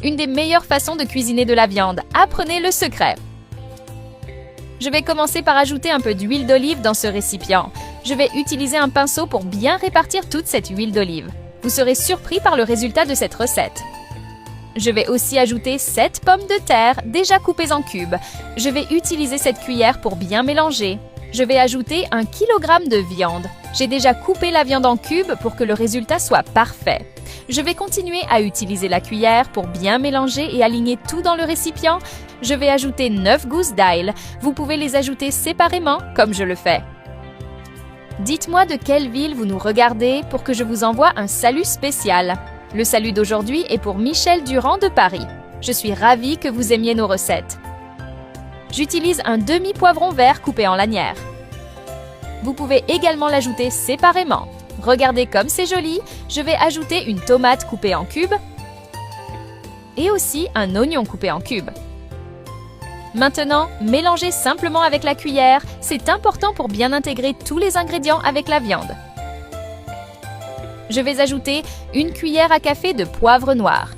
Une des meilleures façons de cuisiner de la viande. Apprenez le secret. Je vais commencer par ajouter un peu d'huile d'olive dans ce récipient. Je vais utiliser un pinceau pour bien répartir toute cette huile d'olive. Vous serez surpris par le résultat de cette recette. Je vais aussi ajouter 7 pommes de terre déjà coupées en cubes. Je vais utiliser cette cuillère pour bien mélanger. Je vais ajouter 1 kg de viande. J'ai déjà coupé la viande en cubes pour que le résultat soit parfait. Je vais continuer à utiliser la cuillère pour bien mélanger et aligner tout dans le récipient. Je vais ajouter 9 gousses d'ail. Vous pouvez les ajouter séparément, comme je le fais. Dites-moi de quelle ville vous nous regardez pour que je vous envoie un salut spécial. Le salut d'aujourd'hui est pour Michel Durand de Paris. Je suis ravie que vous aimiez nos recettes. J'utilise un demi-poivron vert coupé en lanières. Vous pouvez également l'ajouter séparément. Regardez comme c'est joli. Je vais ajouter une tomate coupée en cubes et aussi un oignon coupé en cubes. Maintenant, mélangez simplement avec la cuillère. C'est important pour bien intégrer tous les ingrédients avec la viande. Je vais ajouter 1 cuillère à café de poivre noir,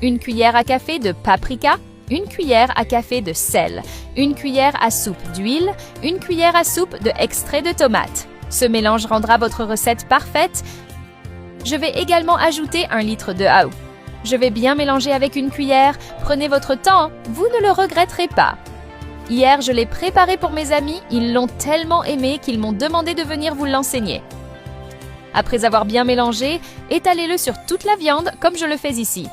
1 cuillère à café de paprika, 1 cuillère à café de sel, 1 cuillère à soupe d'huile, 1 cuillère à soupe de extrait de tomate. Ce mélange rendra votre recette parfaite. Je vais également ajouter 1 litre de août. Je vais bien mélanger avec une cuillère. Prenez votre temps, vous ne le regretterez pas. Hier, je l'ai préparé pour mes amis. Ils l'ont tellement aimé qu'ils m'ont demandé de venir vous l'enseigner. Après avoir bien mélangé, étalez-le sur toute la viande comme je le fais ici.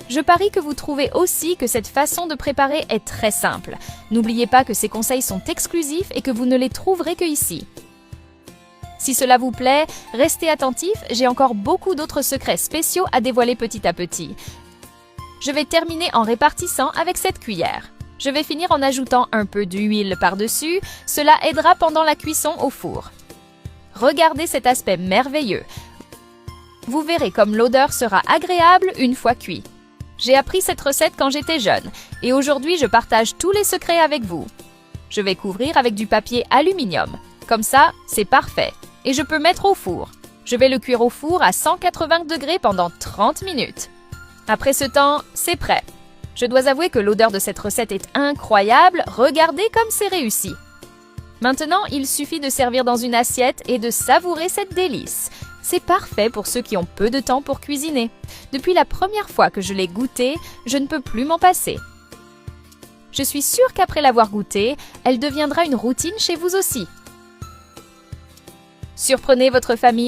Je parie que vous trouvez aussi que cette façon de préparer est très simple. N'oubliez pas que ces conseils sont exclusifs et que vous ne les trouverez que ici. Si cela vous plaît, restez attentifs, j'ai encore beaucoup d'autres secrets spéciaux à dévoiler petit à petit. Je vais terminer en répartissant avec cette cuillère. Je vais finir en ajoutant un peu d'huile par-dessus, cela aidera pendant la cuisson au four. Regardez cet aspect merveilleux. Vous verrez comme l'odeur sera agréable une fois cuit. J'ai appris cette recette quand j'étais jeune et aujourd'hui je partage tous les secrets avec vous. Je vais couvrir avec du papier aluminium. Comme ça, c'est parfait. Et je peux mettre au four. Je vais le cuire au four à 180 degrés pendant 30 minutes. Après ce temps, c'est prêt. Je dois avouer que l'odeur de cette recette est incroyable. Regardez comme c'est réussi. Maintenant, il suffit de servir dans une assiette et de savourer cette délice. C'est parfait pour ceux qui ont peu de temps pour cuisiner. Depuis la première fois que je l'ai goûté, je ne peux plus m'en passer. Je suis sûre qu'après l'avoir goûté, elle deviendra une routine chez vous aussi. Surprenez votre famille.